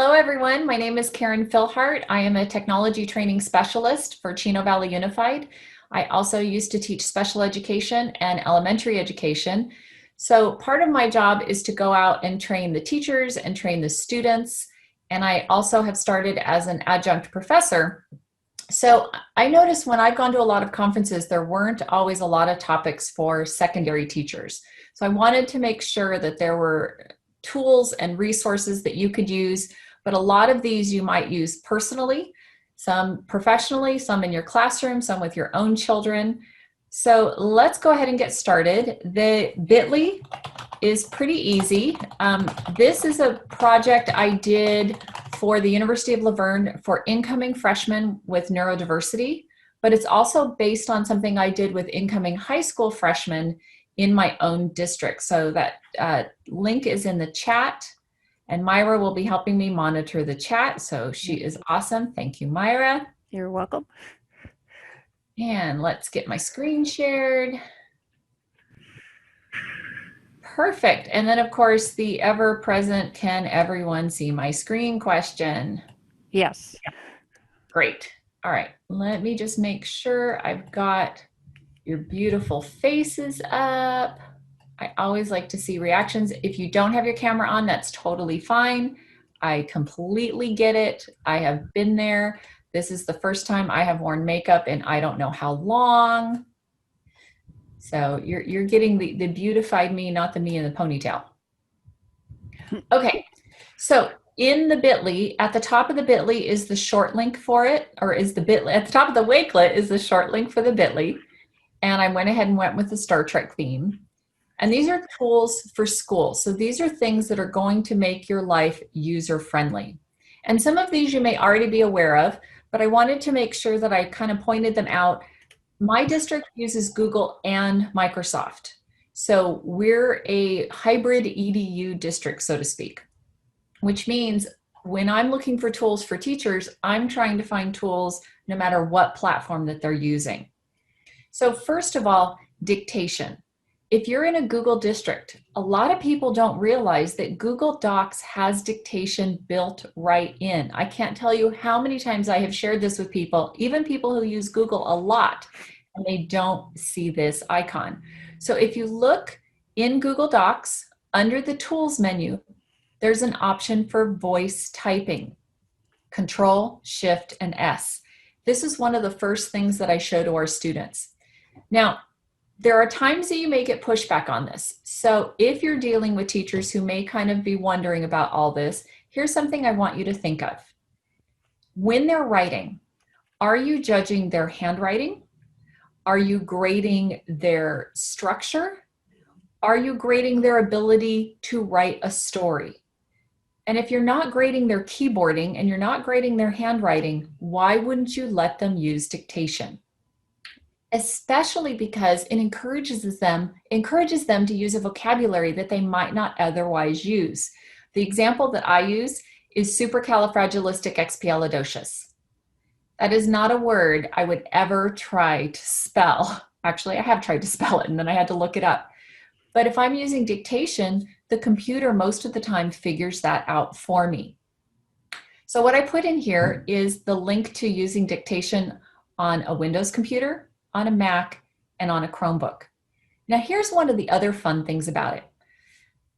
Hello, everyone. My name is Karyn Fillhart. I am a technology training specialist for Chino Valley Unified. I also used to teach special education and elementary education. So part of my job is to go out and train the teachers and train the students. And I also have started as an adjunct professor. So I noticed when I've gone to a lot of conferences, there weren't always a lot of topics for secondary teachers. So I wanted to make sure that there were tools and resources that you could use, but a lot of these you might use personally, some professionally, some in your classroom, some with your own children. So let's go ahead and get started. The bit.ly is pretty easy. This is a project I did for the University of La Verne for incoming freshmen with neurodiversity, but it's also based on something I did with incoming high school freshmen in my own district. So that link is in the chat, and Myra will be helping me monitor the chat. So she is awesome. Thank you, Myra. You're welcome. And let's get my screen shared. Perfect. And then of course, the ever-present, can everyone see my screen question? Yes. Great. All right, let me just make sure I've got your beautiful faces up. I always like to see reactions. If you don't have your camera on, that's totally fine. I completely get it. I have been there. This is the first time I have worn makeup in I don't know how long. So you're getting the beautified me, not the me in the ponytail. Okay, so in the bit.ly, at the top of the bit.ly is the short link for it, or is the bit.ly, at the top of the Wakelet is the short link for the bit.ly. And I went ahead and went with the Star Trek theme. And these are tools for school. So these are things that are going to make your life user-friendly. And some of these you may already be aware of, but I wanted to make sure that I kind of pointed them out. My district uses Google and Microsoft. So we're a hybrid EDU district, so to speak, which means when I'm looking for tools for teachers, I'm trying to find tools no matter what platform that they're using. So first of all, dictation. If you're in a Google district, a lot of people don't realize that Google Docs has dictation built right in. I can't tell you how many times I have shared this with people, even people who use Google a lot, and they don't see this icon. So if you look in Google Docs, under the Tools menu, there's an option for voice typing. Control, Shift, and S. This is one of the first things that I show to our students. Now, there are times that you may get pushback on this. So if you're dealing with teachers who may kind of be wondering about all this, here's something I want you to think of. When they're writing, are you judging their handwriting? Are you grading their structure? Are you grading their ability to write a story? And if you're not grading their keyboarding and you're not grading their handwriting, why wouldn't you let them use dictation? Especially because it encourages them to use a vocabulary that they might not otherwise use. The example that I use is supercalifragilisticexpialidocious. That is not a word I would ever try to spell. Actually, I have tried to spell it and then I had to look it up. But if I'm using dictation, the computer most of the time figures that out for me. So what I put in here is the link to using dictation on a Windows computer, on a Mac, and on a Chromebook. Now here's one of the other fun things about it.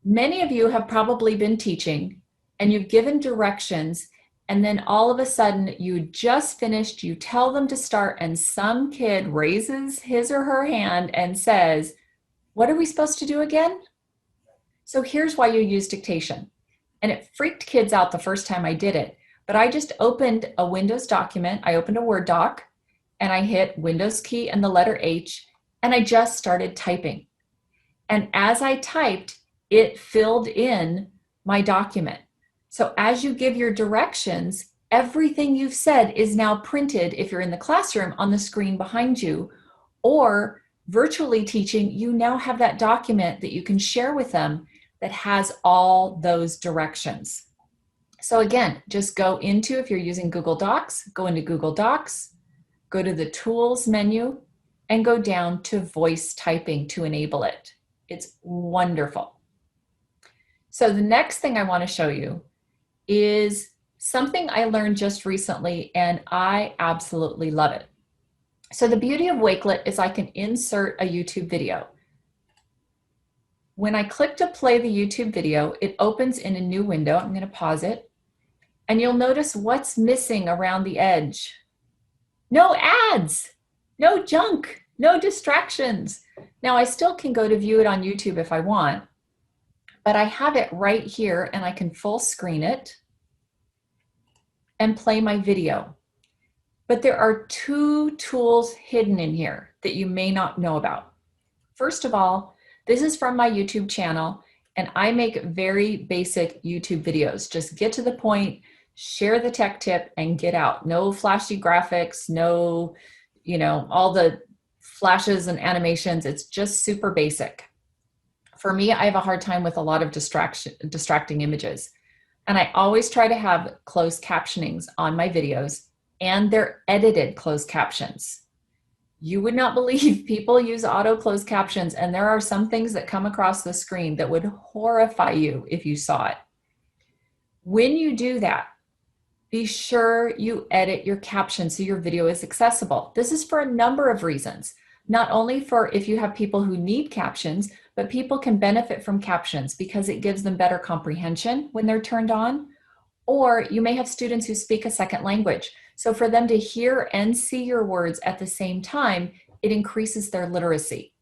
Many of you have probably been teaching and you've given directions, and then all of a sudden you just finished, you tell them to start, and some kid raises his or her hand and says, "What are we supposed to do again?" So here's why you use dictation. And it freaked kids out the first time I did it, but I just opened a Windows document, I opened a Word doc, and I hit Windows key and the letter H, and I just started typing. And as I typed, it filled in my document. So as you give your directions, everything you've said is now printed, if you're in the classroom, on the screen behind you, or virtually teaching, you now have that document that you can share with them that has all those directions. So again, just go into, if you're using Google Docs, go into Google Docs, go to the Tools menu, and go down to voice typing to enable it. It's wonderful. So the next thing I want to show you is something I learned just recently, and I absolutely love it. So the beauty of Wakelet is I can insert a YouTube video. When I click to play the YouTube video, it opens in a new window. I'm going to pause it. And you'll notice what's missing around the edge. No ads, no junk, no distractions. Now I still can go to view it on YouTube if I want, but I have it right here and I can full screen it and play my video. But there are two tools hidden in here that you may not know about. First of all, this is from my YouTube channel, and I make very basic YouTube videos. Just get to the point, share the tech tip, and get out. No flashy graphics, no, all the flashes and animations. It's just super basic. For me, I have a hard time with a lot of distracting images. And I always try to have closed captionings on my videos, and they're edited closed captions. You would not believe people use auto closed captions, and there are some things that come across the screen that would horrify you if you saw it. When you do that, be sure you edit your captions so your video is accessible. This is for a number of reasons, not only for if you have people who need captions, but people can benefit from captions because it gives them better comprehension when they're turned on. Or you may have students who speak a second language. So for them to hear and see your words at the same time, it increases their literacy.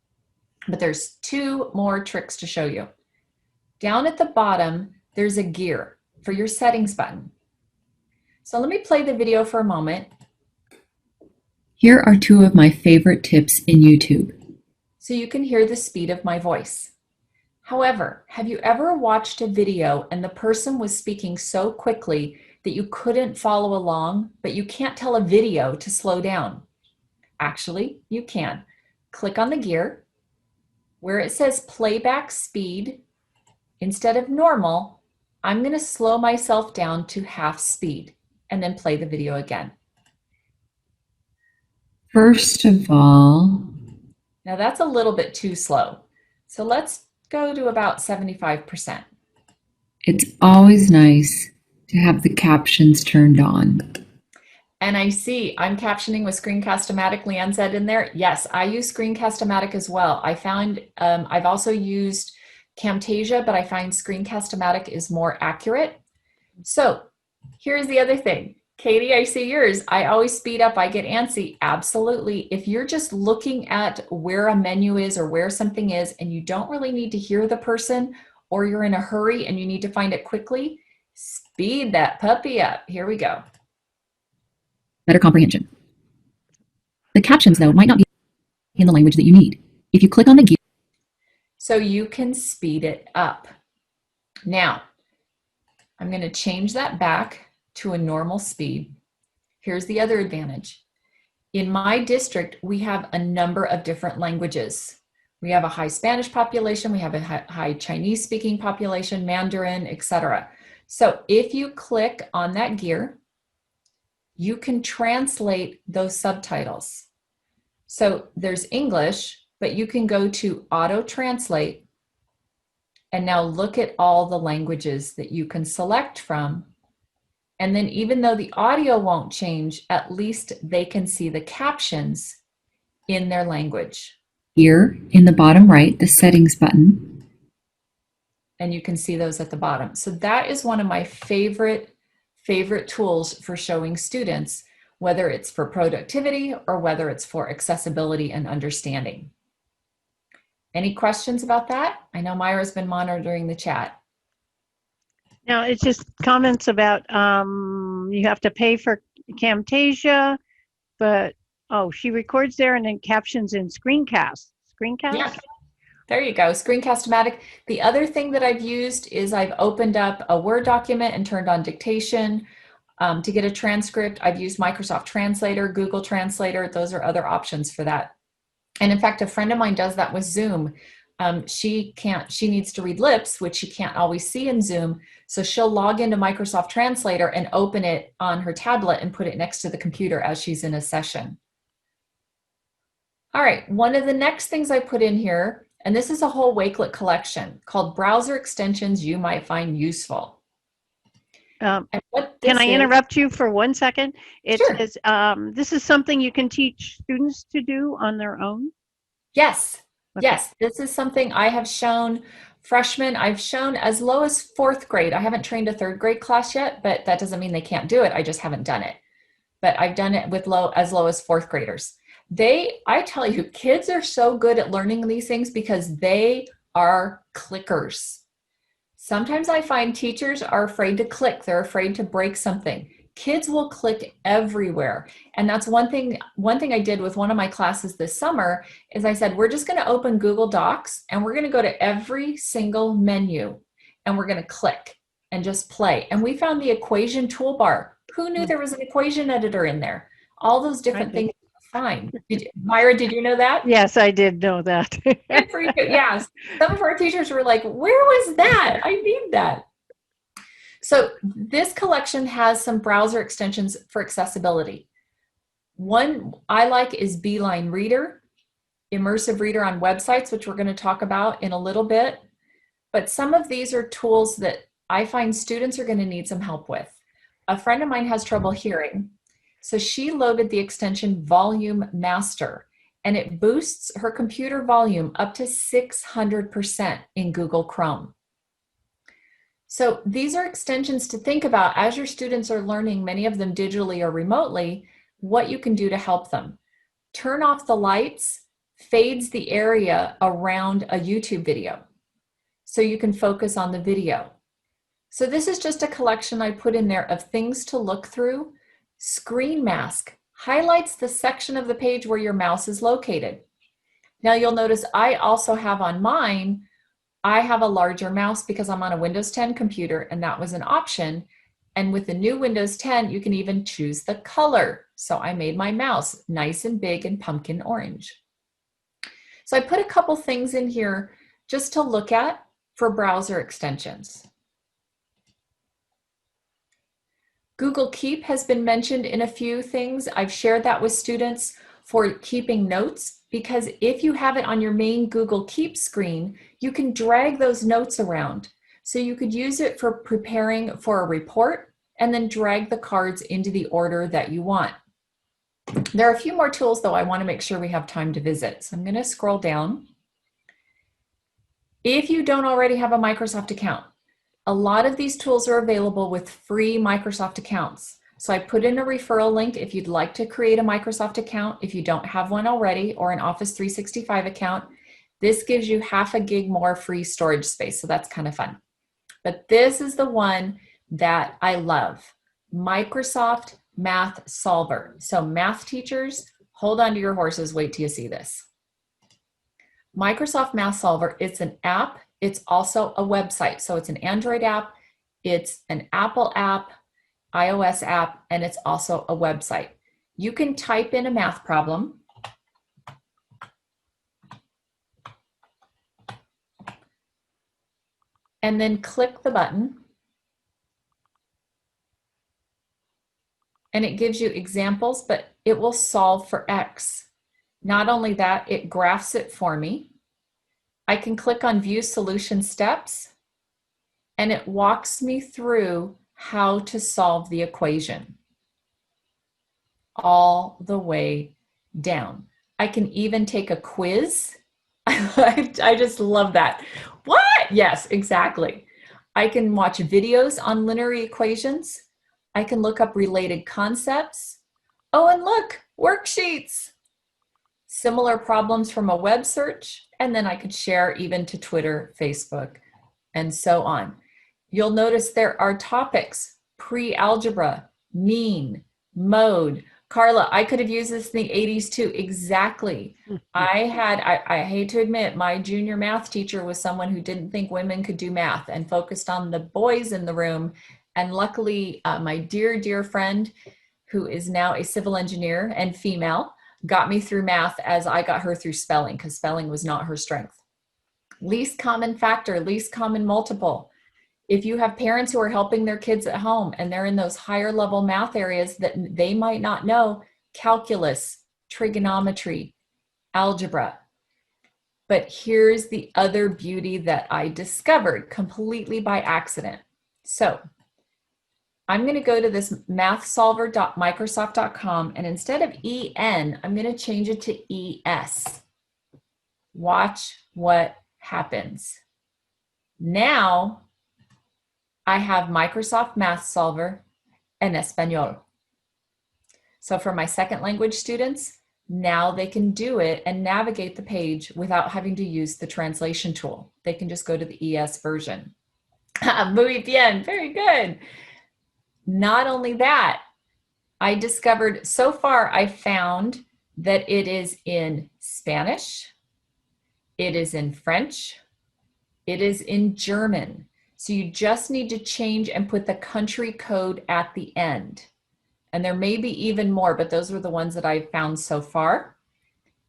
But there's two more tricks to show you. Down at the bottom, there's a gear for your settings button. So let me play the video for a moment. Here are two of my favorite tips in YouTube, so you can hear the speed of my voice. However, have you ever watched a video and the person was speaking so quickly that you couldn't follow along, but you can't tell a video to slow down? Actually, you can. Click on the gear. Where it says playback speed, instead of normal, I'm going to slow myself down to half speed and then play the video again. First of all, now that's a little bit too slow. So let's go to about 75%. It's always nice to have the captions turned on. And I see I'm captioning with Screencast-O-Matic. Leanne said in there, yes, I use Screencast-O-Matic as well. I found I've also used Camtasia, but I find Screencast-O-Matic is more accurate. So here's the other thing. Katie, I see yours. I always speed up, I get antsy. Absolutely. If you're just looking at where a menu is or where something is and you don't really need to hear the person, or you're in a hurry and you need to find it quickly, speed that puppy up. Here we go. Better comprehension. The captions, though, might not be in the language that you need. If you click on the gear, so you can speed it up. Now, I'm going to change that back to a normal speed. Here's the other advantage. In my district, we have a number of different languages. We have a high Spanish population, we have a high Chinese speaking population, Mandarin, etc. So if you click on that gear, you can translate those subtitles. So there's English, but you can go to auto translate and now look at all the languages that you can select from. And then even though the audio won't change, at least they can see the captions in their language. Here in the bottom right, the settings button. And you can see those at the bottom. So that is one of my favorite tools for showing students, whether it's for productivity or whether it's for accessibility and understanding. Any questions about that? I know Myra's been monitoring the chat. No, it's just comments about you have to pay for Camtasia, but she records there and then captions in Screencast. Yeah, there you go, Screencast-O-Matic. The other thing that I've used is I've opened up a Word document and turned on dictation to get a transcript. I've used Microsoft Translator, Google Translator. Those are other options for that. And in fact, a friend of mine does that with Zoom. She needs to read lips, which she can't always see in Zoom. So she'll log into Microsoft Translator and open it on her tablet and put it next to the computer as she's in a session. All right, one of the next things I put in here, and this is a whole Wakelet collection called Browser Extensions You Might Find Useful. Um, And what can this I is, interrupt you for 1 second? It sure. says, this is something you can teach students to do on their own? Yes, Okay. yes, this is something I have shown freshmen. I've shown as low as fourth grade. I haven't trained a third grade class yet, but that doesn't mean they can't do it. I just haven't done it. But I've done it with as low as fourth graders. I tell you, kids are so good at learning these things because they are clickers. Sometimes I find teachers are afraid to click. They're afraid to break something. Kids will click everywhere. And that's one thing I did with one of my classes this summer is I said, we're just going to open Google Docs and we're going to go to every single menu and we're going to click and just play. And we found the equation toolbar. Who knew Mm, there was an equation editor in there? All those I different did. things. Fine. Myra, did you know that? Yes, I did know that. Good for you. Yes. Some of our teachers were like, where was that? I need that. So this collection has some browser extensions for accessibility. One I like is Beeline Reader, Immersive Reader on websites, which we're going to talk about in a little bit. But some of these are tools that I find students are going to need some help with. A friend of mine has trouble hearing, so she loaded the extension Volume Master, and it boosts her computer volume up to 600% in Google Chrome. So these are extensions to think about as your students are learning, many of them digitally or remotely, what you can do to help them. Turn off the lights fades the area around a YouTube video so you can focus on the video. So this is just a collection I put in there of things to look through. Screen mask highlights the section of the page where your mouse is located. Now you'll notice I also have on mine, I have a larger mouse because I'm on a Windows 10 computer and that was an option. And with the new Windows 10, you can even choose the color. So I made my mouse nice and big and pumpkin orange. So I put a couple things in here just to look at for browser extensions. Google Keep has been mentioned in a few things. I've shared that with students for keeping notes, because if you have it on your main Google Keep screen, you can drag those notes around. So you could use it for preparing for a report and then drag the cards into the order that you want. There are a few more tools though I want to make sure we have time to visit. So I'm going to scroll down. If you don't already have a Microsoft account, a lot of these tools are available with free Microsoft accounts. So I put in a referral link if you'd like to create a Microsoft account, if you don't have one already, or an Office 365 account. This gives you 0.5 gig more free storage space, so that's kind of fun. But this is the one that I love, Microsoft Math Solver. So math teachers, hold on to your horses, wait till you see this. Microsoft Math Solver, it's an app. It's also a website. So it's an Android app, it's an Apple app, iOS app, and it's also a website. You can type in a math problem. And then click the button. And it gives you examples, but it will solve for X. Not only that, it graphs it for me. I can click on View Solution Steps, and it walks me through how to solve the equation all the way down. I can even take a quiz. I just love that. What? Yes, exactly. I can watch videos on linear equations. I can look up related concepts. Oh, and look, worksheets. Similar problems from a web search, and then I could share even to Twitter, Facebook, and so on. You'll notice there are topics, pre-algebra, mean, mode. Carla, I could have used this in the 80s too, exactly. I hate to admit, my junior math teacher was someone who didn't think women could do math and focused on the boys in the room. And luckily, my dear, dear friend, who is now a civil engineer and female, got me through math as I got her through spelling, because spelling was not her strength. Least common factor, least common multiple. If you have parents who are helping their kids at home and they're in those higher level math areas that they might not know, calculus, trigonometry, algebra. But here's the other beauty that I discovered completely by accident. So I'm going to go to this mathsolver.microsoft.com, and instead of EN, I'm going to change it to ES. Watch what happens. Now I have Microsoft Math Solver en Español. So for my second language students, now they can do it and navigate the page without having to use the translation tool. They can just go to the ES version. Muy bien, very good. Not only that, I discovered, so far I found that it is in Spanish, it is in French, it is in German. So you just need to change and put the country code at the end. And there may be even more, but those are the ones that I've found so far.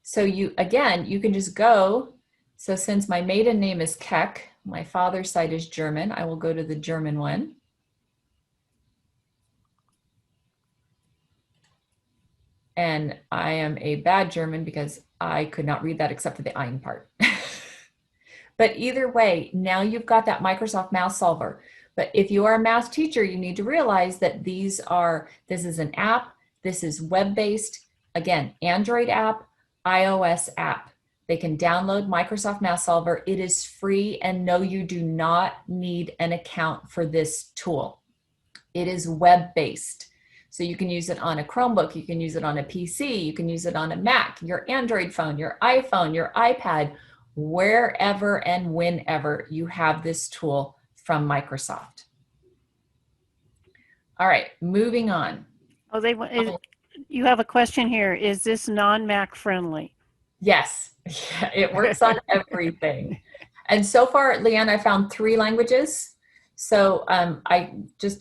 So you can just go. So since my maiden name is Keck, my father's side is German, I will go to the German one. And I am a bad German because I could not read that except for the ein part. But either way, now you've got that Microsoft Math Solver. But if you are a math teacher, you need to realize that this is an app, this is web-based, again, Android app, iOS app. They can download Microsoft Math Solver. It is free, and no, you do not need an account for this tool. It is web-based. So you can use it on a Chromebook, you can use it on a PC, you can use it on a Mac, your Android phone, your iPhone, your iPad, wherever and whenever you have this tool from Microsoft. All right, moving on. Oh, you have a question here. Is this non-Mac friendly? Yes, it works on everything. And so far, Leanne, I found 3 languages. So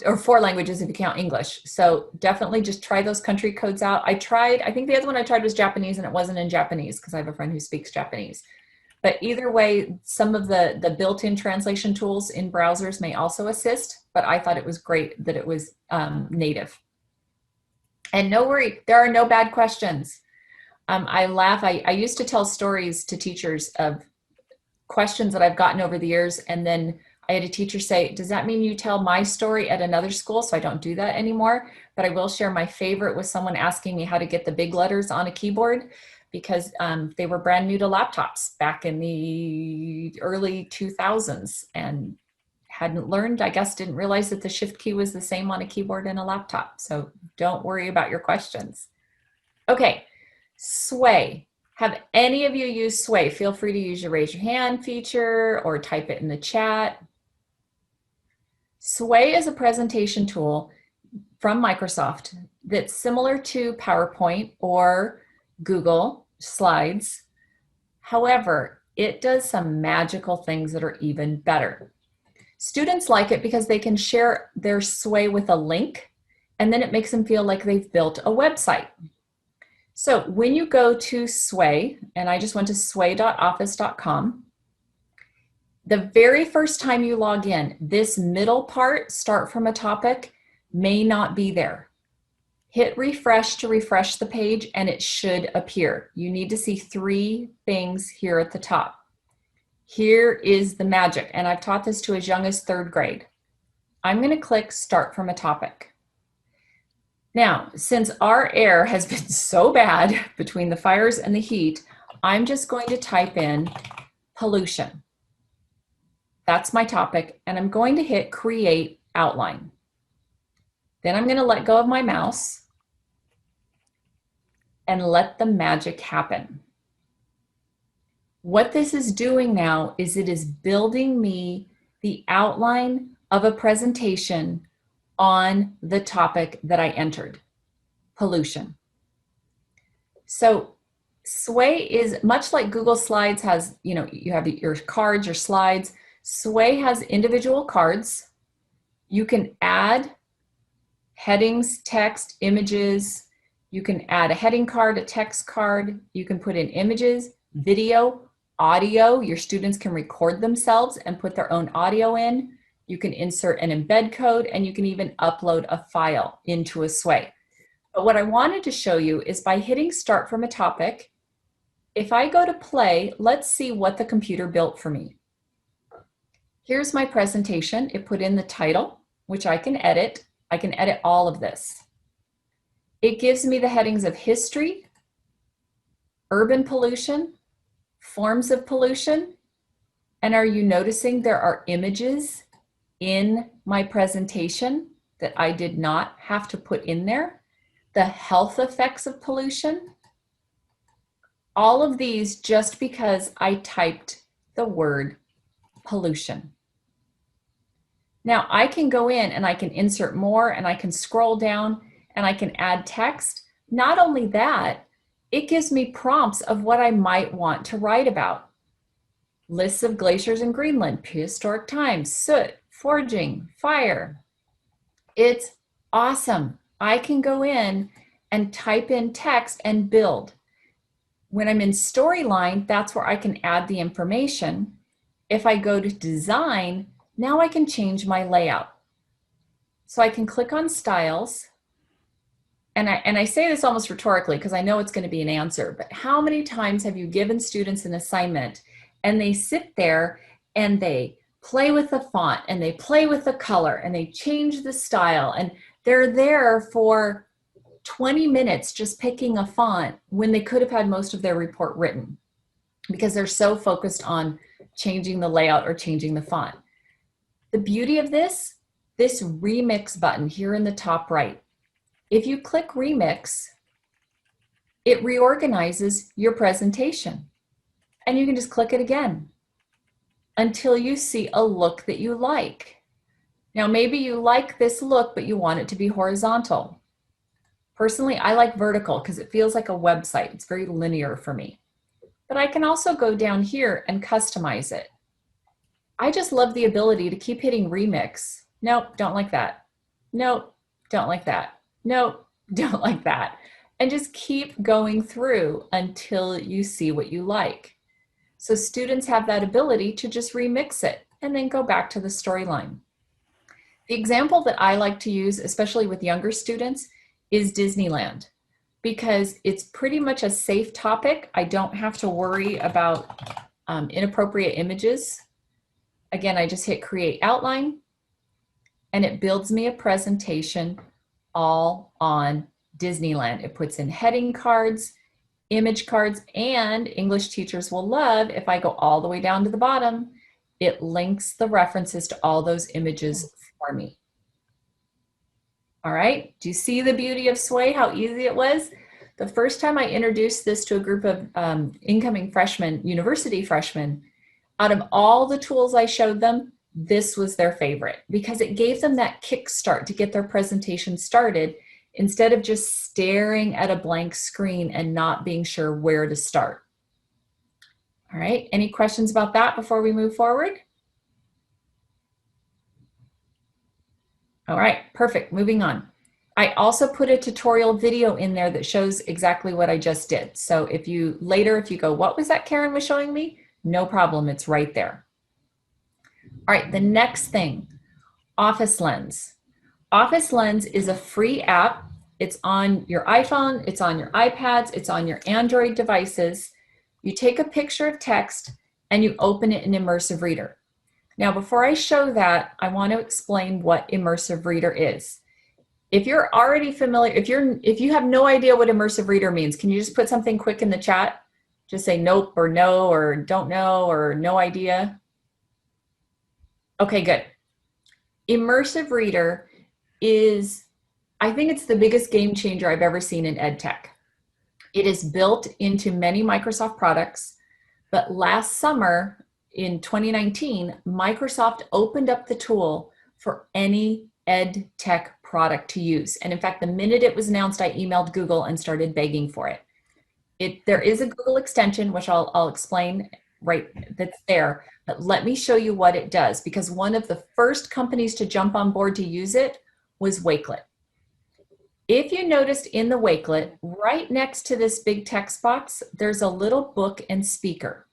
or 4 languages if you count English. So definitely just try those country codes out. I think the other one I tried was Japanese, and it wasn't in Japanese because I have a friend who speaks Japanese. But either way, some of the built-in translation tools in browsers may also assist, but I thought it was great that it was native. And no worry, there are no bad questions. I laugh. I used to tell stories to teachers of questions that I've gotten over the years, and then I had a teacher say, does that mean you tell my story at another school? So I don't do that anymore, but I will share my favorite with someone asking me how to get the big letters on a keyboard, because they were brand new to laptops back in the early 2000s and hadn't learned, I guess, didn't realize that the shift key was the same on a keyboard and a laptop. So don't worry about your questions. Okay, Sway. Have any of you used Sway? Feel free to use your raise your hand feature or type it in the chat. Sway is a presentation tool from Microsoft that's similar to PowerPoint or Google Slides. However, it does some magical things that are even better. Students like it because they can share their Sway with a link, and then it makes them feel like they've built a website. So when you go to Sway, and I just went to sway.office.com, the very first time you log in, this middle part, start from a topic, may not be there. Hit refresh to refresh the page, and it should appear. You need to see 3 things here at the top. Here is the magic, and I've taught this to as young as 3rd grade. I'm going to click Start from a Topic. Now, since our air has been so bad between the fires and the heat, I'm just going to type in pollution. That's my topic, and I'm going to hit Create Outline. Then I'm going to let go of my mouse and let the magic happen. What this is doing now is it is building me the outline of a presentation on the topic that I entered, pollution. So Sway is much like Google Slides has, you have your cards, your slides. Sway has individual cards. You can add headings, text, images. You can add a heading card, a text card. You can put in images, video, audio. Your students can record themselves and put their own audio in. You can insert an embed code, and you can even upload a file into a Sway. But what I wanted to show you is by hitting Start from a Topic, if I go to play, let's see what the computer built for me. Here's my presentation. It put in the title, which I can edit. I can edit all of this. It gives me the headings of history, urban pollution, forms of pollution, and are you noticing there are images in my presentation that I did not have to put in there? The health effects of pollution. All of these just because I typed the word pollution. Now I can go in and I can insert more and I can scroll down and I can add text. Not only that, it gives me prompts of what I might want to write about. Lists of glaciers in Greenland, prehistoric times, soot, foraging, fire. It's awesome. I can go in and type in text and build. When I'm in Storyline, that's where I can add the information. If I go to design, now I can change my layout. So I can click on styles. And I say this almost rhetorically because I know it's going to be an answer, but how many times have you given students an assignment and they sit there and they play with the font and they play with the color and they change the style and they're there for 20 minutes just picking a font when they could have had most of their report written because they're so focused on changing the layout or changing the font. The beauty of this remix button here in the top right, if you click remix, it reorganizes your presentation and you can just click it again until you see a look that you like. Now, maybe you like this look, but you want it to be horizontal. Personally, I like vertical because it feels like a website. It's very linear for me. But I can also go down here and customize it. I just love the ability to keep hitting remix. Nope, don't like that. Nope, don't like that. Nope, don't like that. And just keep going through until you see what you like. So students have that ability to just remix it and then go back to the storyline. The example that I like to use, especially with younger students, is Disneyland, because it's pretty much a safe topic. I don't have to worry about inappropriate images. Again, I just hit create outline and it builds me a presentation all on Disneyland. It puts in heading cards, image cards, and English teachers will love if I go all the way down to the bottom, it links the references to all those images for me. All right, do you see the beauty of Sway, how easy it was? The first time I introduced this to a group of incoming freshmen, university freshmen, out of all the tools I showed them, this was their favorite because it gave them that kickstart to get their presentation started instead of just staring at a blank screen and not being sure where to start. All right, any questions about that before we move forward? All right, perfect, moving on. I also put a tutorial video in there that shows exactly what I just did. So if you go, what was that Karyn was showing me? No problem, it's right there. All right, the next thing, Office Lens. Office Lens is a free app. It's on your iPhone, it's on your iPads, it's on your Android devices. You take a picture of text and you open it in Immersive Reader. Now, before I show that, I want to explain what Immersive Reader is. If you're already familiar, if you have no idea what Immersive Reader means, can you just put something quick in the chat? Just say nope or no or don't know or no idea. Okay, good. Immersive Reader is, I think it's the biggest game changer I've ever seen in EdTech. It is built into many Microsoft products, but last summer in 2019, Microsoft opened up the tool for any EdTech product to use. And in fact, the minute it was announced, I emailed Google and started begging for it. There is a Google extension, which I'll explain right that's there, but let me show you what it does, because one of the first companies to jump on board to use it was Wakelet. If you noticed in the Wakelet, right next to this big text box, there's a little book and speaker.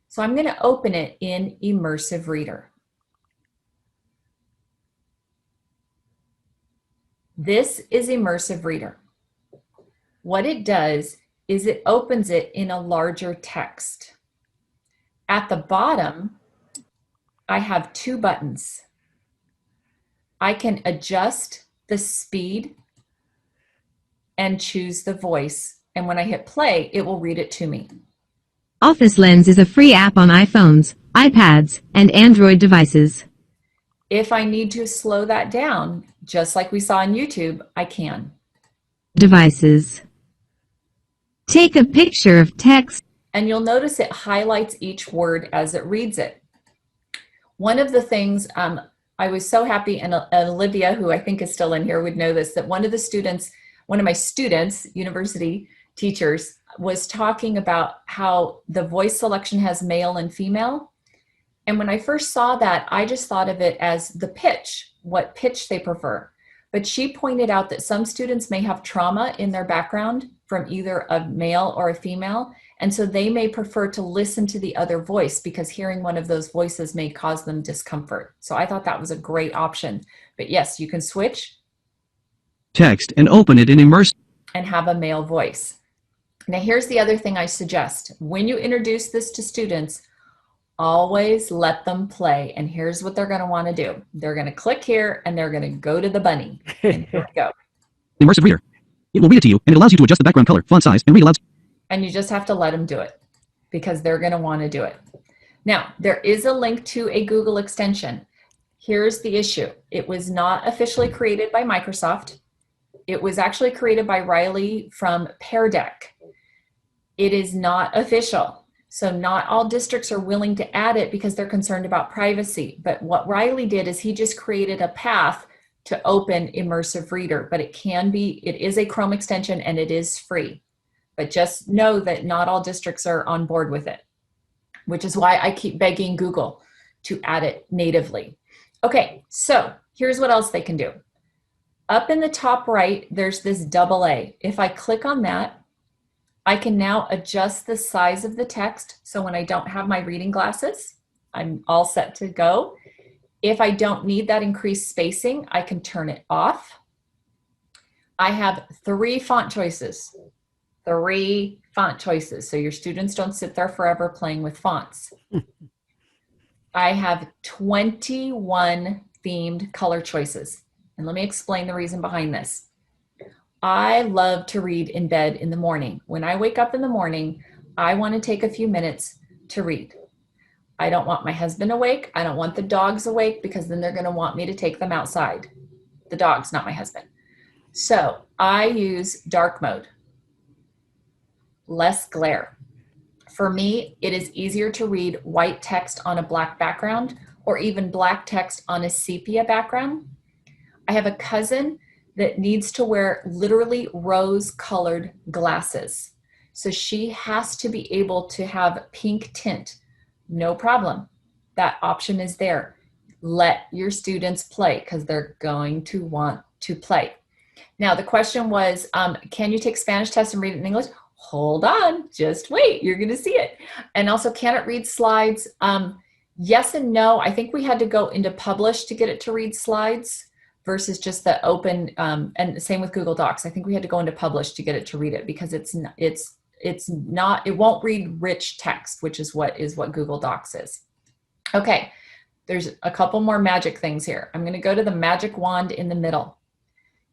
So I'm going to open it in Immersive Reader. This is Immersive Reader. What it does is it opens it in a larger text. At the bottom, I have two buttons. I can adjust the speed and choose the voice. And when I hit play, it will read it to me. Office Lens is a free app on iPhones, iPads, and Android devices. If I need to slow that down, just like we saw on YouTube, I can. Devices. Take a picture of text. And you'll notice it highlights each word as it reads it. One of the things, I was so happy, and Olivia, who I think is still in here, would know this, that one of my students, university teachers, was talking about how the voice selection has male and female. And when I first saw that, I just thought of it as the pitch, what pitch they prefer. But she pointed out that some students may have trauma in their background from either a male or a female. And so they may prefer to listen to the other voice because hearing one of those voices may cause them discomfort. So I thought that was a great option. But yes, you can switch Text and open it in Immersive. and have a male voice. Now, here's the other thing I suggest. When you introduce this to students, always let them play. And here's what they're going to want to do. They're going to click here and they're going to go to the bunny. And here we go. Immersive Reader. It will read it to you, and it allows you to adjust the background color, font size, and read aloud. And you just have to let them do it because they're going to want to do it. Now, there is a link to a Google extension. Here's the issue. It was not officially created by Microsoft. It was actually created by Riley from Pear Deck. It is not official. So not all districts are willing to add it because they're concerned about privacy. But what Riley did is he just created a path to open Immersive Reader, but it is a Chrome extension and it is free. But just know that not all districts are on board with it, which is why I keep begging Google to add it natively. Okay, so here's what else they can do. Up in the top right, there's this AA. If I click on that, I can now adjust the size of the text. So when I don't have my reading glasses, I'm all set to go. If I don't need that increased spacing, I can turn it off. I have 3 font choices. 3 font choices. So your students don't sit there forever playing with fonts. I have 21 themed color choices. And let me explain the reason behind this. I love to read in bed in the morning. When I wake up in the morning, I want to take a few minutes to read. I don't want my husband awake. I don't want the dogs awake because then they're going to want me to take them outside. The dogs, not my husband. So I use dark mode. Less glare. For me, it is easier to read white text on a black background or even black text on a sepia background. I have a cousin that needs to wear literally rose-colored glasses. So she has to be able to have pink tint. No problem. That option is there. Let your students play because they're going to want to play. Now, the question was, can you take Spanish tests and read it in English? Hold on, just wait, you're gonna see it. And also, can it read slides? Yes and no. I think we had to go into Publish to get it to read slides versus just the open, and the same with Google Docs. I think we had to go into Publish to get it to read it because it won't read rich text, which is what Google Docs is. Okay, there's a couple more magic things here. I'm gonna go to the magic wand in the middle.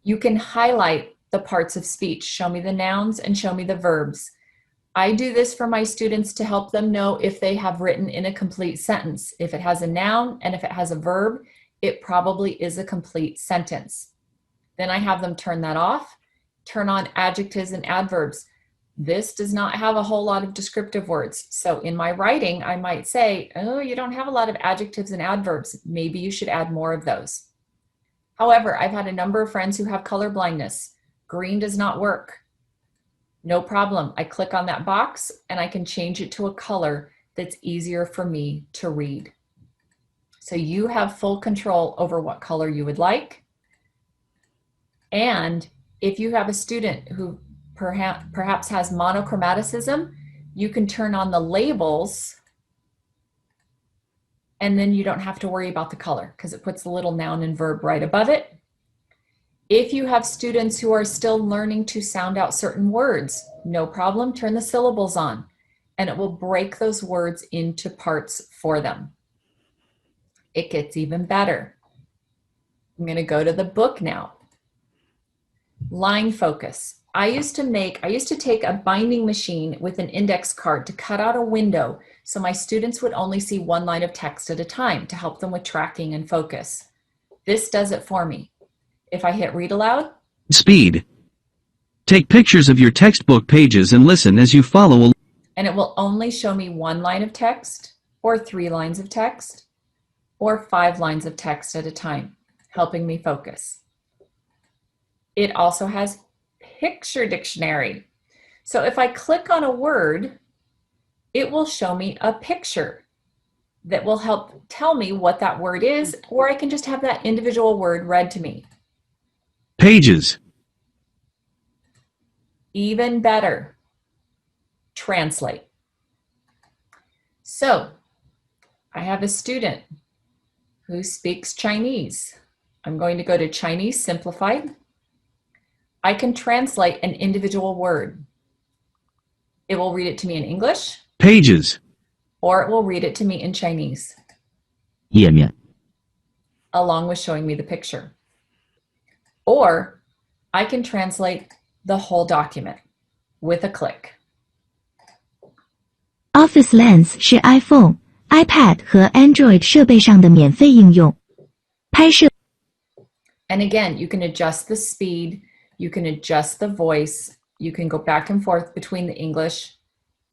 You can highlight the parts of speech. Show me the nouns and show me the verbs. I do this for my students to help them know if they have written in a complete sentence. If it has a noun and if it has a verb, it probably is a complete sentence. Then I have them turn that off, turn on adjectives and adverbs. This does not have a whole lot of descriptive words. So in my writing, I might say, oh, you don't have a lot of adjectives and adverbs. Maybe you should add more of those. However, I've had a number of friends who have color blindness. Green does not work. No problem. I click on that box and I can change it to a color that's easier for me to read. So you have full control over what color you would like. And if you have a student who perhaps has monochromaticism, you can turn on the labels and then you don't have to worry about the color because it puts the little noun and verb right above it. If you have students who are still learning to sound out certain words, no problem, turn the syllables on and it will break those words into parts for them. It gets even better. I'm going to go to the book now. Line focus. I used to take a binding machine with an index card to cut out a window so my students would only see one line of text at a time to help them with tracking and focus. This does it for me. If I hit read aloud. Speed. Take pictures of your textbook pages and listen as you follow. And it will only show me one line of text or 3 lines of text or 5 lines of text at a time, helping me focus. It also has picture dictionary. So if I click on a word, it will show me a picture that will help tell me what that word is, or I can just have that individual word read to me. Pages. Even better, translate. So I have a student who speaks Chinese. I'm going to go to Chinese Simplified. I can translate an individual word. It will read it to me in English. Pages. Or it will read it to me in Chinese, 页面 along with showing me the picture. Or I can translate the whole document with a click. Office Lens 是 iPhone、iPad 和 Android 设备上的免费应用。拍摄 And again, you can adjust the speed, you can adjust the voice, you can go back and forth between the English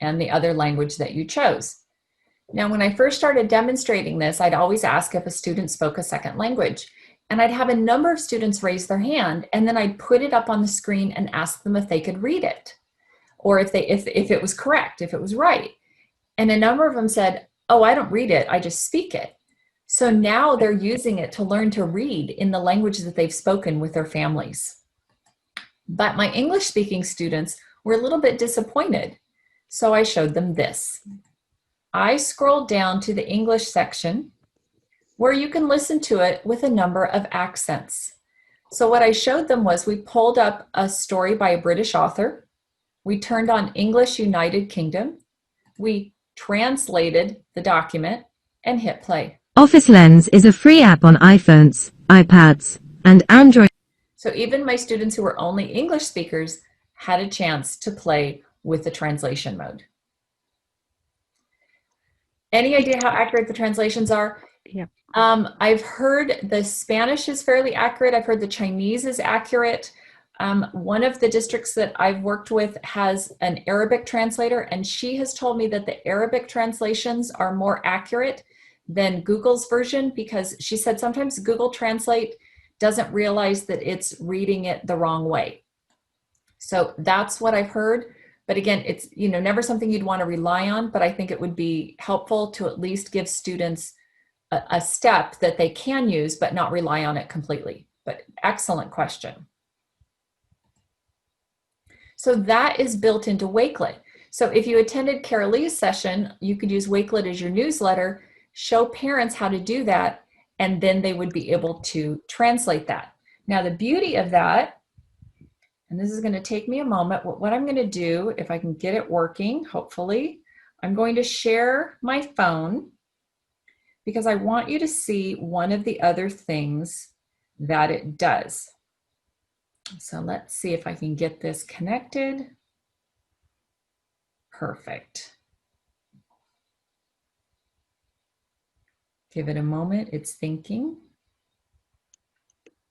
and the other language that you chose. Now, when I first started demonstrating this, I'd always ask if a student spoke a second language. And I'd have a number of students raise their hand, and then I'd put it up on the screen and ask them if they could read it, or if it was correct, if it was right. And a number of them said, oh, I don't read it, I just speak it. So now they're using it to learn to read in the language that they've spoken with their families. But my English-speaking students were a little bit disappointed. So I showed them this. I scrolled down to the English section where you can listen to it with a number of accents. So what I showed them was we pulled up a story by a British author. We turned on English United Kingdom. We translated the document and hit play. Office Lens is a free app on iPhones, iPads, and Android. So even my students who were only English speakers had a chance to play with the translation mode. Any idea how accurate the translations are? Yeah. I've heard the Spanish is fairly accurate. I've heard the Chinese is accurate. One of the districts that I've worked with has an Arabic translator, and she has told me that the Arabic translations are more accurate than Google's version, because she said sometimes Google Translate doesn't realize that it's reading it the wrong way. So that's what I've heard. But again, it's never something you'd want to rely on, but I think it would be helpful to at least give students a step that they can use, but not rely on it completely. But excellent question. So that is built into Wakelet. So if you attended Carolee's session, you could use Wakelet as your newsletter, show parents how to do that, and then they would be able to translate that. Now the beauty of that, and this is going to take me a moment, what I'm going to do, if I can get it working, hopefully, I'm going to share my phone because I want you to see one of the other things that it does. So let's see if I can get this connected. Perfect. Give it a moment, it's thinking.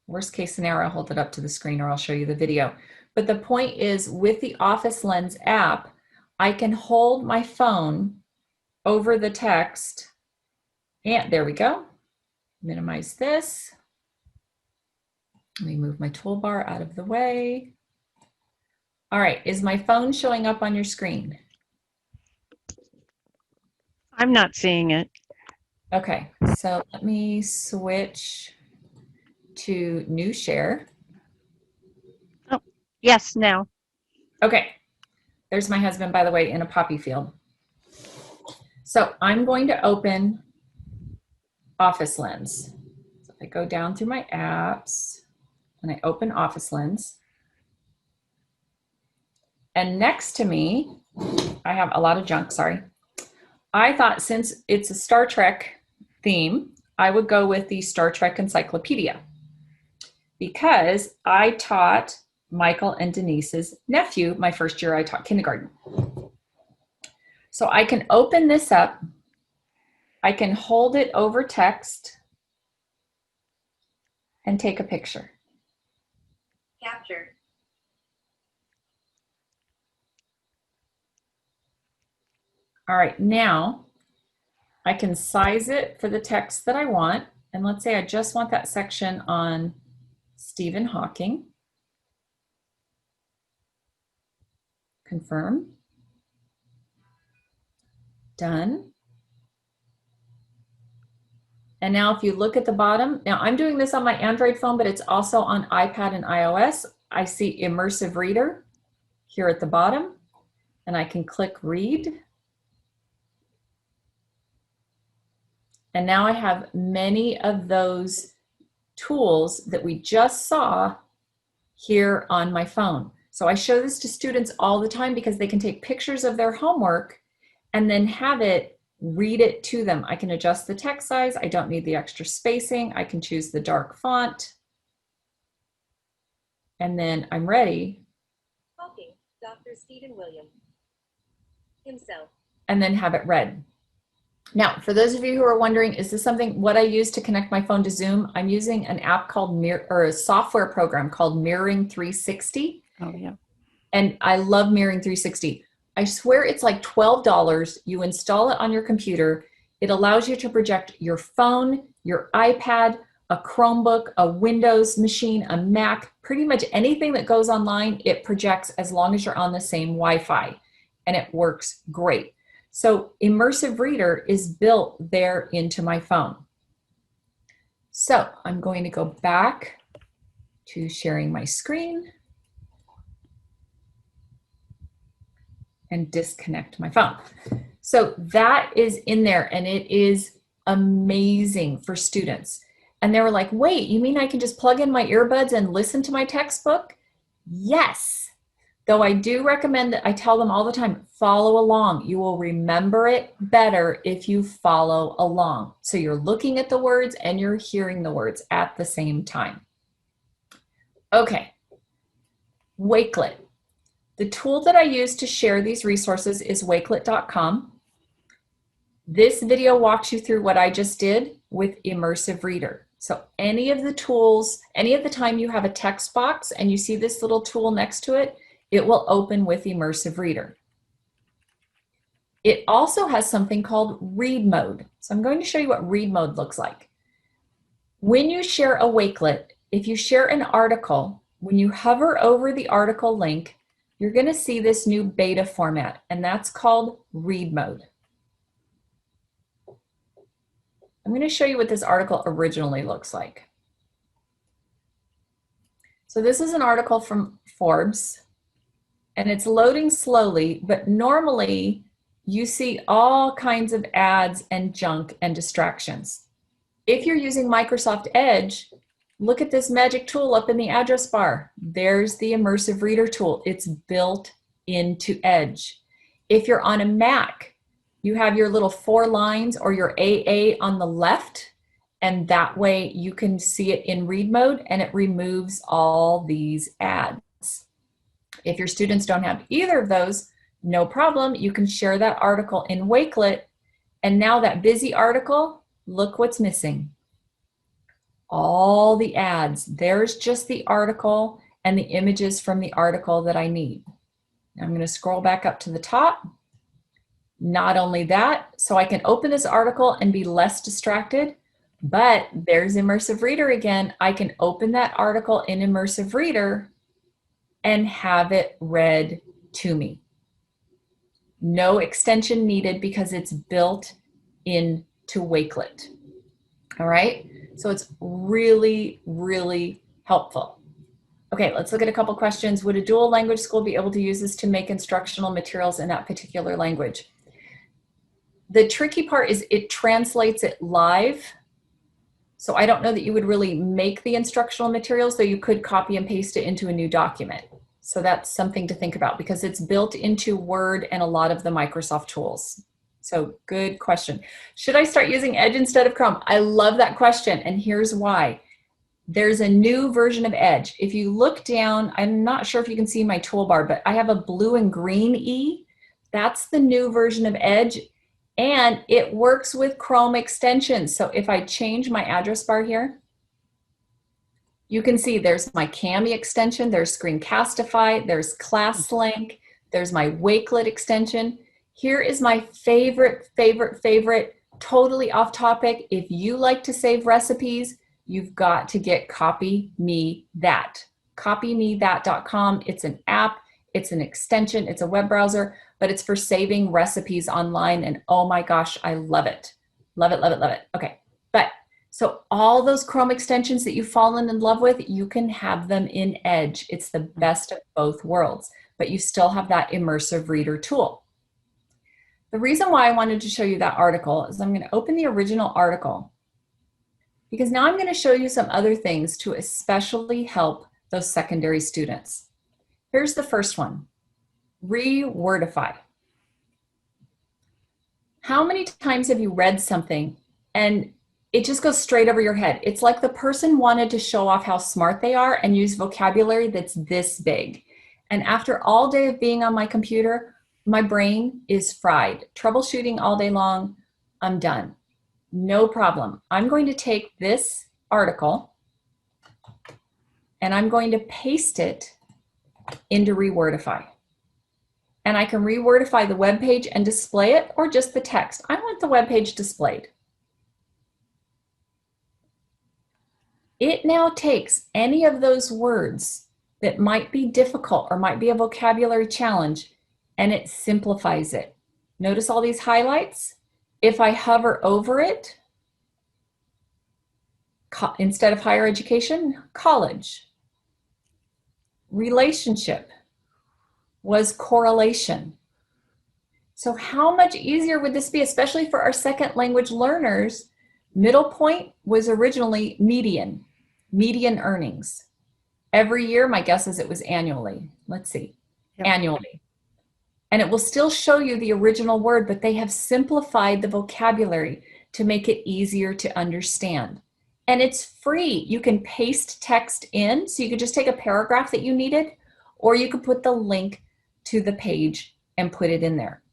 Worst case scenario, I'll hold it up to the screen or I'll show you the video. But the point is, with the Office Lens app, I can hold my phone over the text, and there we go. Minimize this. Let me move my toolbar out of the way. All right, is my phone showing up on your screen? I'm not seeing it. Okay, so let me switch to new share. Oh, yes, now. Okay, there's my husband, by the way, in a poppy field. So I'm going to open Office Lens. So if I go down through my apps and I open Office Lens, and next to me, I have a lot of junk, sorry. I thought since it's a Star Trek theme, I would go with the Star Trek Encyclopedia. because I taught Michael and Denise's nephew my first year I taught kindergarten. So I can open this up. I can hold it over text and take a picture. Captured. All right, now I can size it for the text that I want. And let's say I just want that section on Stephen Hawking. Confirm. Done. And now if you look at the bottom, now I'm doing this on my Android phone, but it's also on iPad and iOS. I see Immersive Reader here at the bottom, and I can click Read. And now I have many of those tools that we just saw here on my phone. So I show this to students all the time because they can take pictures of their homework and then have it read it to them. I can adjust the text size. I don't need the extra spacing. I can choose the dark font. And then I'm ready. Hawking, Dr. Stephen William. Himself. And then have it read. Now, for those of you who are wondering, is this something, what I use to connect my phone to Zoom? I'm using an app called, or a software program called Mirroring 360. Oh, yeah. And I love Mirroring 360. I swear it's like $12. You install it on your computer. It allows you to project your phone, your iPad, a Chromebook, a Windows machine, a Mac, pretty much anything that goes online, it projects as long as you're on the same Wi-Fi. And it works great. So Immersive Reader is built there into my phone. So I'm going to go back to sharing my screen and disconnect my phone. So that is in there and it is amazing for students. And they were like, wait, you mean I can just plug in my earbuds and listen to my textbook? Yes. Though I do recommend that I tell them all the time, follow along. You will remember it better if you follow along. So you're looking at the words and you're hearing the words at the same time. Okay, Wakelet. The tool that I use to share these resources is wakelet.com. This video walks you through what I just did with Immersive Reader. So any of the tools, any of the time you have a text box and you see this little tool next to it, it will open with Immersive Reader. It also has something called read mode. So I'm going to show you what read mode looks like. When you share a Wakelet, if you share an article, when you hover over the article link, you're going to see this new beta format, and that's called read mode. I'm going to show you what this article originally looks like. So this is an article from Forbes. And it's loading slowly, but normally you see all kinds of ads and junk and distractions. If you're using Microsoft Edge, look at this magic tool up in the address bar. There's the Immersive Reader tool. It's built into Edge. If you're on a Mac, you have your little 4 lines or your AA on the left, and that way you can see it in read mode and it removes all these ads. If your students don't have either of those, no problem. You can share that article in Wakelet. And now that busy article, look what's missing. All the ads. There's just the article and the images from the article that I need. I'm going to scroll back up to the top. Not only that, so I can open this article and be less distracted, but there's Immersive Reader again. I can open that article in Immersive Reader and have it read to me. No extension needed because it's built into Wakelet. All right, so it's really, really helpful. Okay, let's look at a couple questions. Would a dual language school be able to use this to make instructional materials in that particular language? The tricky part is it translates it live. So I don't know that you would really make the instructional materials, though you could copy and paste it into a new document. So that's something to think about because it's built into Word and a lot of the Microsoft tools. So good question. Should I start using Edge instead of Chrome? I love that question, and here's why. there's a new version of Edge. If you look down, I'm not sure if you can see my toolbar, but I have a blue and green E. That's the new version of Edge, and it works with Chrome extensions. So if I change my address bar here, you can see there's my Cami extension, there's Screencastify, there's ClassLink, there's my Wakelet extension. Here is my favorite, totally off topic. If you like to save recipes, you've got to get Copy Me That. CopyMeThat.com. It's an app, it's an extension, it's a web browser, but it's for saving recipes online. And oh my gosh, I love it. Love it, love it, love it. Okay, but so all those Chrome extensions that you've fallen in love with, you can have them in Edge. It's the best of both worlds, but you still have that Immersive Reader tool. The reason why I wanted to show you that article is I'm going to open the original article because now I'm going to show you some other things to especially help those secondary students. Here's the first one, Rewordify. How many times have you read something and it just goes straight over your head? It's like the person wanted to show off how smart they are and use vocabulary that's this big. And after all day of being on my computer, my brain is fried. Troubleshooting all day long, I'm done. No problem. I'm going to take this article and I'm going to paste it into Rewordify. And I can Rewordify the web page and display it or just the text. I want the web page displayed. It now takes any of those words that might be difficult or might be a vocabulary challenge and it simplifies it. Notice all these highlights? If I hover over it, instead of higher education, college. Relationship was correlation. So how much easier would this be, especially for our second language learners? Middle point was originally median earnings. Every year, my guess is it was annually. Let's see, annually. And it will still show you the original word, but they have simplified the vocabulary to make it easier to understand. And it's free. You can paste text in, so you could just take a paragraph that you needed, or you could put the link to the page and put it in there.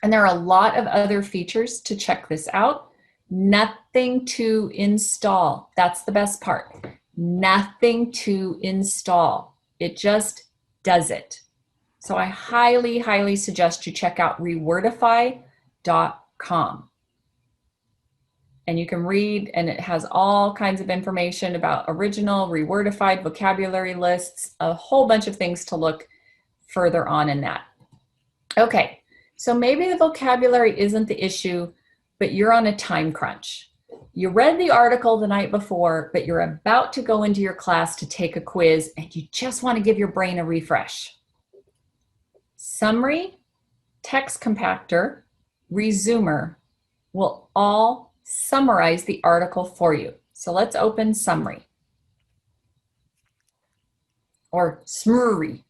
And there are a lot of other features to check this out. Nothing to install. That's the best part. Nothing to install. It just does it. So I highly, highly suggest you check out rewordify.com. And you can read, and it has all kinds of information about original, rewordified vocabulary lists, a whole bunch of things to look further on in that. Okay, so maybe the vocabulary isn't the issue, but you're on a time crunch. You read the article the night before, but you're about to go into your class to take a quiz, and you just want to give your brain a refresh. Summary, text compactor, resumer will all summarize the article for you. So let's open summary or summary.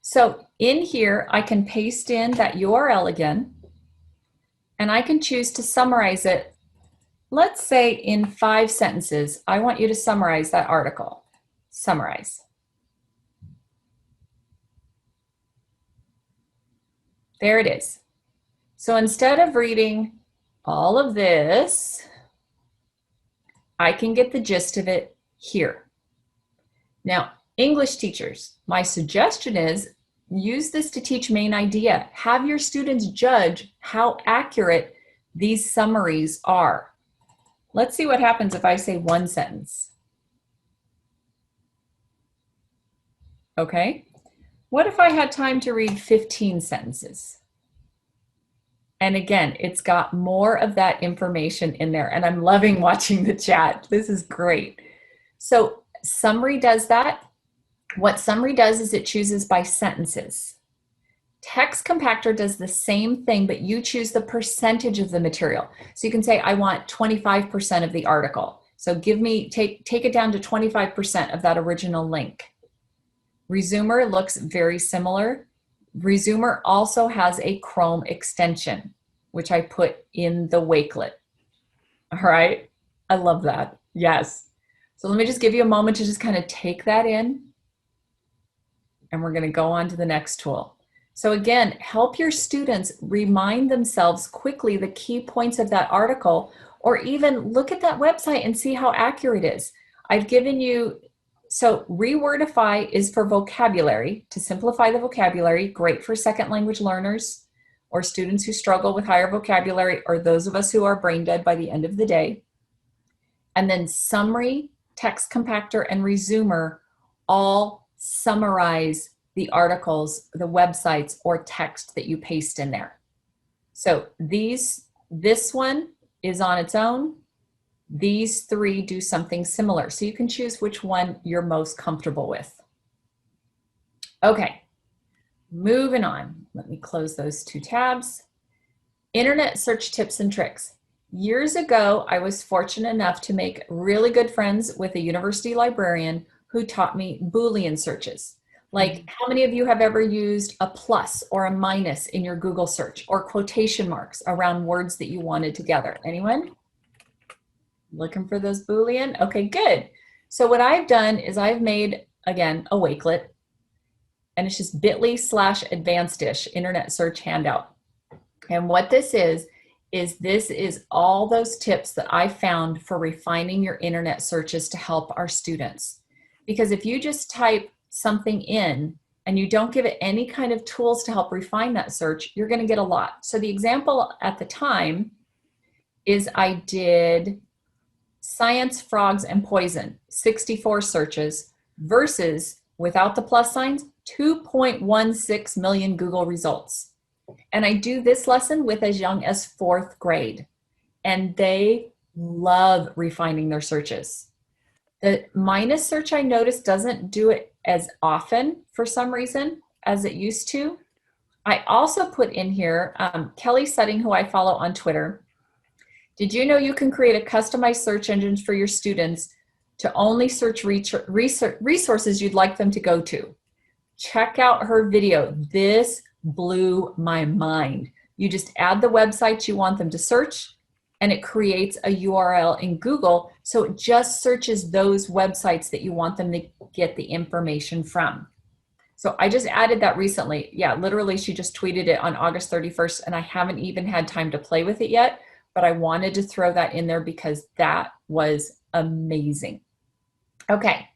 So in here, I can paste in that URL again, and I can choose to summarize it. Let's say in 5 sentences, I want you to summarize that article. Summarize. There it is. So instead of reading all of this, I can get the gist of it here. Now, English teachers, my suggestion is use this to teach main idea. Have your students judge how accurate these summaries are. Let's see what happens if I say 1 sentence. Okay. What if I had time to read 15 sentences? And again, it's got more of that information in there, and I'm loving watching the chat. This is great. So summary does that. What summary does is it chooses by sentences. Text compactor does the same thing, but you choose the percentage of the material. So you can say, I want 25% of the article. So give me, take it down to 25% of that original link. Resumer looks very similar. Resumer also has a Chrome extension, which I put in the Wakelet. All right, I love that, yes. So let me just give you a moment to just kind of take that in. And we're going to go on to the next tool. So again, help your students remind themselves quickly the key points of that article, or even look at that website and see how accurate it is. I've given you, so Rewordify is for vocabulary, to simplify the vocabulary, great for second language learners or students who struggle with higher vocabulary, or those of us who are brain dead by the end of the day. And then Summary, Text Compactor, and Resumer all summarize the articles, the websites, or text that you paste in there. So this one is on its own. These three do something similar. So you can choose which one you're most comfortable with. Okay, moving on. Let me close those two tabs. Internet search tips and tricks. Years ago, I was fortunate enough to make really good friends with a university librarian who taught me Boolean searches. Like, how many of you have ever used a plus or a minus in your Google search, or quotation marks around words that you wanted together? Anyone? Looking for those Boolean? Okay, good. So what I've done is I've made, again, a Wakelet, and it's just bit.ly/advancedish internet search handout. And what this is this is all those tips that I found for refining your internet searches to help our students. Because if you just type something in and you don't give it any kind of tools to help refine that search, you're going to get a lot. So the example at the time is I did science, frogs, and poison, 64 searches, versus, without the plus signs, 2.16 million Google results. And I do this lesson with as young as 4th grade, and they love refining their searches. The minus search, I noticed, doesn't do it as often for some reason as it used to. I also put in here, Kelly Setting, who I follow on Twitter. Did you know you can create a customized search engine for your students to only search resources you'd like them to go to? Check out her video. This blew my mind. You just add the websites you want them to search, and it creates a URL in Google, so it just searches those websites that you want them to get the information from. So I just added that recently. Yeah, literally she just tweeted it on August 31st, and I haven't even had time to play with it yet, but I wanted to throw that in there because that was amazing. Okay,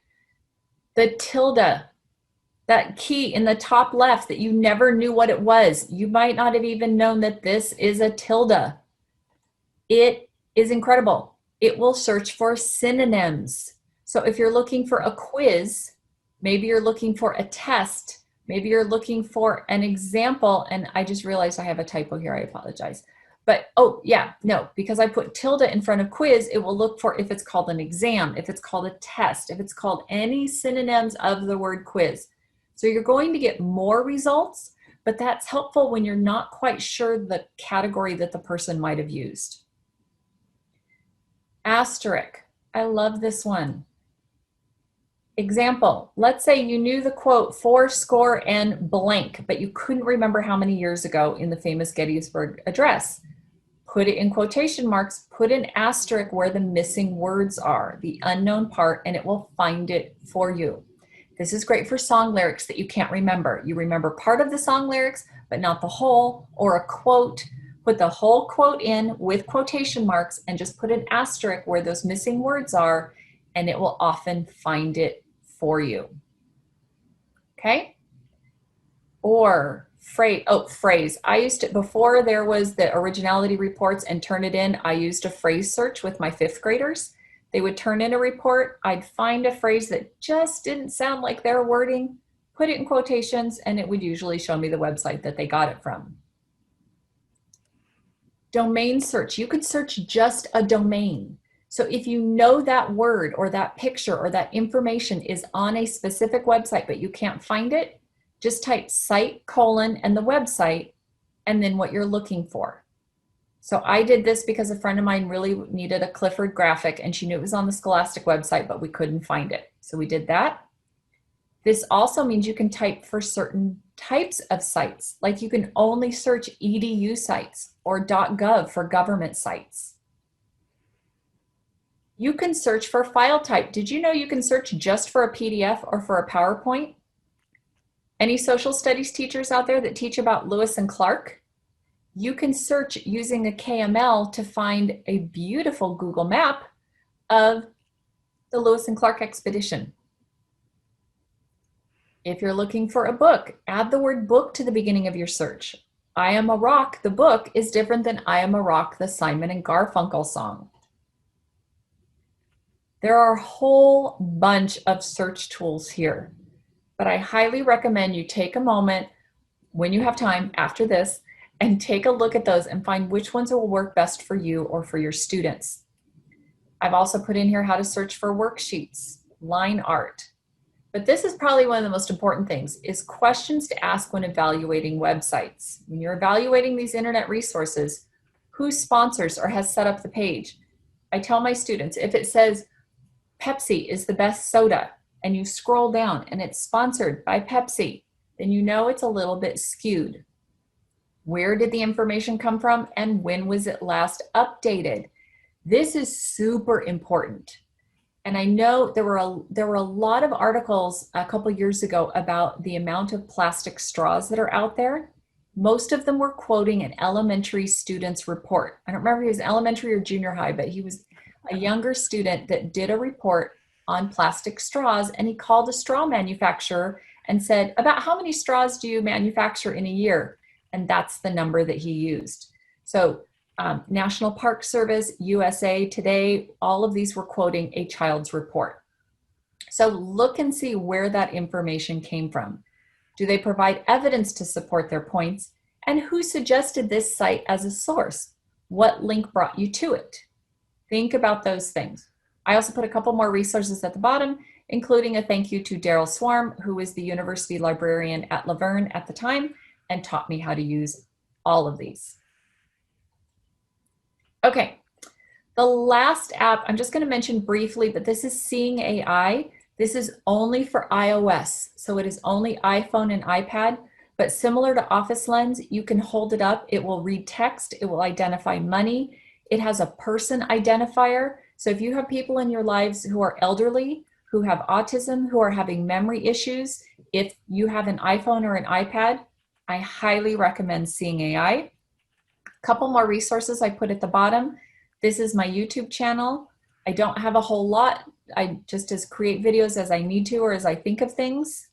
the tilde, that key in the top left that you never knew what it was. You might not have even known that this is a tilde. It is incredible. It will search for synonyms. So if you're looking for a quiz, maybe you're looking for a test, maybe you're looking for an example, and I just realized I have a typo here, I apologize. But, oh yeah, no, because I put tilde in front of quiz, it will look for if it's called an exam, if it's called a test, if it's called any synonyms of the word quiz. So you're going to get more results, but that's helpful when you're not quite sure the category that the person might have used. Asterisk, I love this one. Example, let's say you knew the quote 4 and blank, but you couldn't remember how many years ago in the famous Gettysburg Address. Put it in quotation marks, put an asterisk where the missing words are, the unknown part, and it will find it for you. This is great for song lyrics that you can't remember. You remember part of the song lyrics, but not the whole, or a quote. Put the whole quote in with quotation marks and just put an asterisk where those missing words are, and it will often find it for you. Okay? Or phrase. I used it before there was the originality reports and Turnitin. I used a phrase search with my 5th graders. They would turn in a report. I'd find a phrase that just didn't sound like their wording, put it in quotations, and it would usually show me the website that they got it from. Domain search. You could search just a domain. So if you know that word or that picture or that information is on a specific website, but you can't find it, just type site : and the website, and then what you're looking for. So I did this because a friend of mine really needed a Clifford graphic, and she knew it was on the Scholastic website, but we couldn't find it. So we did that. This also means you can type for certain types of sites, like you can only search edu sites or .gov for government sites. You can search for file type. Did you know you can search just for a PDF or for a PowerPoint? Any social studies teachers out there that teach about Lewis and Clark? You can search using a KML to find a beautiful Google map of the Lewis and Clark expedition. If you're looking for a book, add the word book to the beginning of your search. I Am a Rock, the book, is different than I Am a Rock, the Simon and Garfunkel song. There are a whole bunch of search tools here, but I highly recommend you take a moment when you have time after this and take a look at those and find which ones will work best for you or for your students. I've also put in here how to search for worksheets, line art. But this is probably one of the most important things, is questions to ask when evaluating websites. When you're evaluating these internet resources, who sponsors or has set up the page? I tell my students, if it says Pepsi is the best soda, and you scroll down and it's sponsored by Pepsi, then you know it's a little bit skewed. Where did the information come from, and when was it last updated? This is super important. And I know there were a lot of articles a couple years ago about the amount of plastic straws that are out there. Most of them were quoting an elementary student's report. I don't remember if he was elementary or junior high, but he was a younger student that did a report on plastic straws, and he called a straw manufacturer and said, about how many straws do you manufacture in a year? And that's the number that he used. So National Park Service, USA Today, all of these were quoting a child's report. So look and see where that information came from. Do they provide evidence to support their points? And who suggested this site as a source? What link brought you to it? Think about those things. I also put a couple more resources at the bottom, including a thank you to Daryl Swarm, who was the university librarian at Laverne at the time and taught me how to use all of these. Okay, the last app I'm just going to mention briefly, but this is Seeing AI. This is only for iOS, so it is only iPhone and iPad, but similar to Office Lens, you can hold it up. It will read text. It will identify money. It has a person identifier. So if you have people in your lives who are elderly, who have autism, who are having memory issues, if you have an iPhone or an iPad, I highly recommend Seeing AI. A couple more resources I put at the bottom. This is my YouTube channel. I don't have a whole lot. I just create videos as I need to or as I think of things.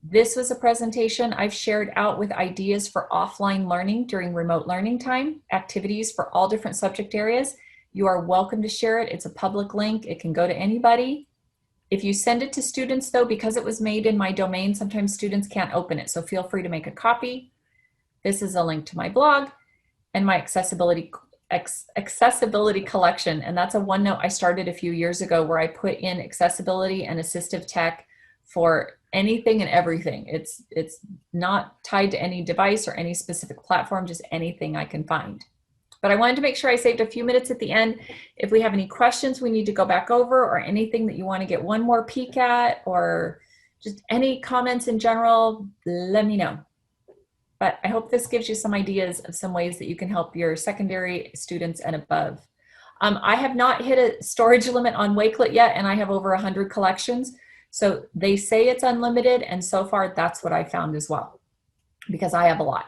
This was a presentation I've shared out with ideas for offline learning during remote learning time, activities for all different subject areas. You are welcome to share it. It's a public link. It can go to anybody. If you send it to students though, because it was made in my domain, sometimes students can't open it. So feel free to make a copy. This is a link to my blog and my accessibility collection. And that's a OneNote I started a few years ago where I put in accessibility and assistive tech for anything and everything. It's not tied to any device or any specific platform, just anything I can find. But I wanted to make sure I saved a few minutes at the end. If we have any questions we need to go back over, or anything that you want to get one more peek at, or just any comments in general, let me know. But I hope this gives you some ideas of some ways that you can help your secondary students and above. I have not hit a storage limit on Wakelet yet, and I have over 100 collections. So they say it's unlimited, and so far that's what I found as well, because I have a lot.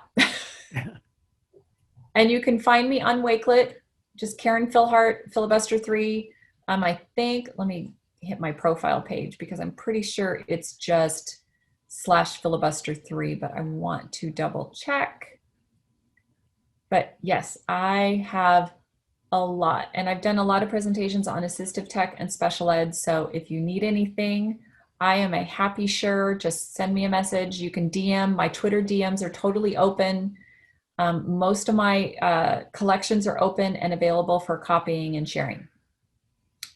And you can find me on Wakelet, just Karyn Fillhart, Filibuster 3. I think, let me hit my profile page because I'm pretty sure it's just /filibuster3, but I want to double check. But yes, I have a lot, and I've done a lot of presentations on assistive tech and special ed. So if you need anything, I am a happy sharer. Just send me a message. You can DM. My Twitter DMs are totally open. Most of my collections are open and available for copying and sharing.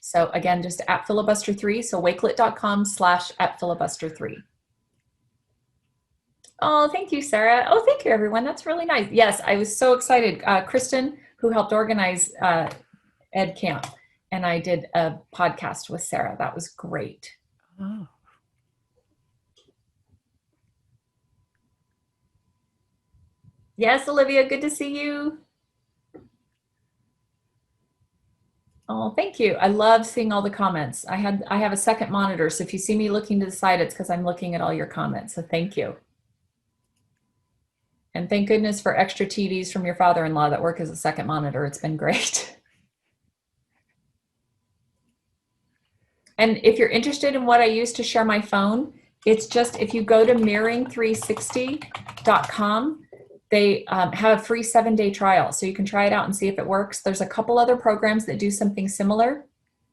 So again, just @filibuster3. So wakelet.com /@filibuster3. Oh, thank you, Sarah. Oh, thank you, everyone. That's really nice. Yes, I was so excited. Kristen, who helped organize EdCamp, and I did a podcast with Sarah. That was great. Oh. Yes, Olivia, good to see you. Oh, thank you. I love seeing all the comments. I have a second monitor, so if you see me looking to the side, it's because I'm looking at all your comments. So thank you. And thank goodness for extra TVs from your father-in-law that work as a second monitor. It's been great. And if you're interested in what I use to share my phone, it's just if you go to mirroring360.com, they have a free 7-day trial. So you can try it out and see if it works. There's a couple other programs that do something similar,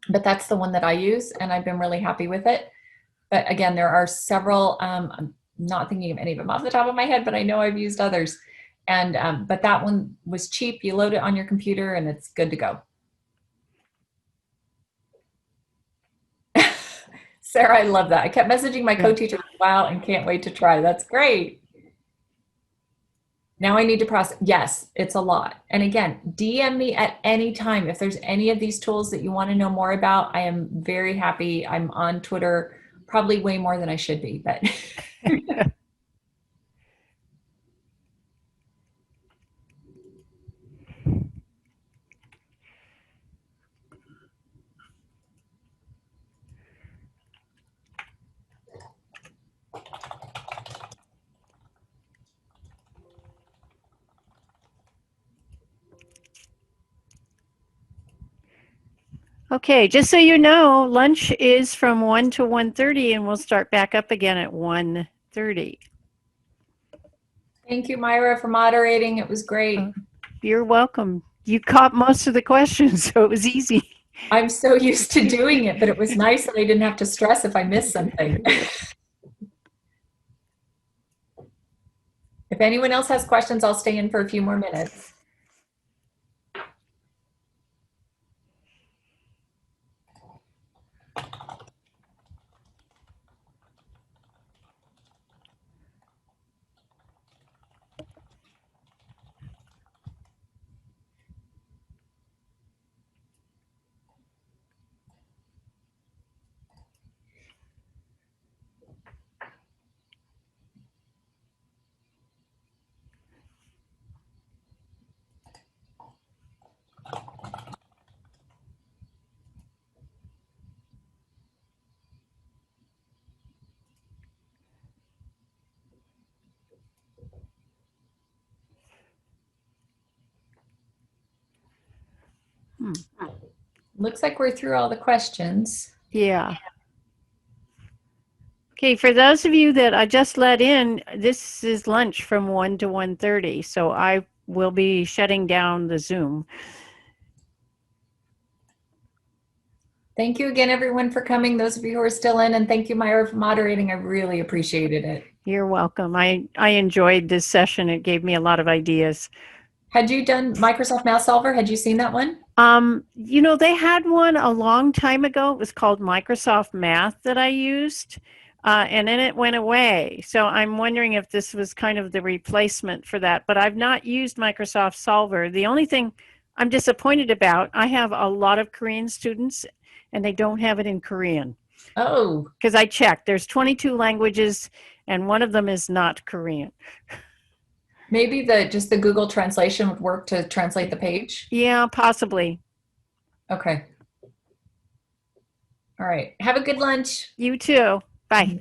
but that's the one that I use, and I've been really happy with it. But again, there are several, I'm not thinking of any of them off the top of my head, but I know I've used others. And but that one was cheap. You load it on your computer and it's good to go. Sarah, I love that. I kept messaging my co-teacher, wow, and can't wait to try. That's great. Now I need to process. Yes, it's a lot. And again, DM me at any time. If there's any of these tools that you want to know more about, I am very happy. I'm on Twitter, probably way more than I should be, but. Okay, just so you know, lunch is from 1 to 1:30, and we'll start back up again at 1:30. Thank you, Myra, for moderating. It was great. You're welcome. You caught most of the questions, so it was easy. I'm so used to doing it, but it was nice that I didn't have to stress if I missed something. If anyone else has questions, I'll stay in for a few more minutes. Looks like we're through all the questions. Yeah. Okay, for those of you that I just let in, this is lunch from 1 to 1:30, so I will be shutting down the Zoom. Thank you again, everyone, for coming. Those of you who are still in, and thank you, Myra, for moderating. I really appreciated it. You're welcome. I enjoyed this session. It gave me a lot of ideas. Had you done Microsoft Math Solver? Had you seen that one? You know, they had one a long time ago. It was called Microsoft Math that I used, and then it went away. So I'm wondering if this was kind of the replacement for that. But I've not used Microsoft Solver. The only thing I'm disappointed about, I have a lot of Korean students, and they don't have it in Korean. Oh. Because I checked. There's 22 languages, and one of them is not Korean. Maybe just the Google translation would work to translate the page? Yeah, possibly. Okay. All right. Have a good lunch. You too. Bye.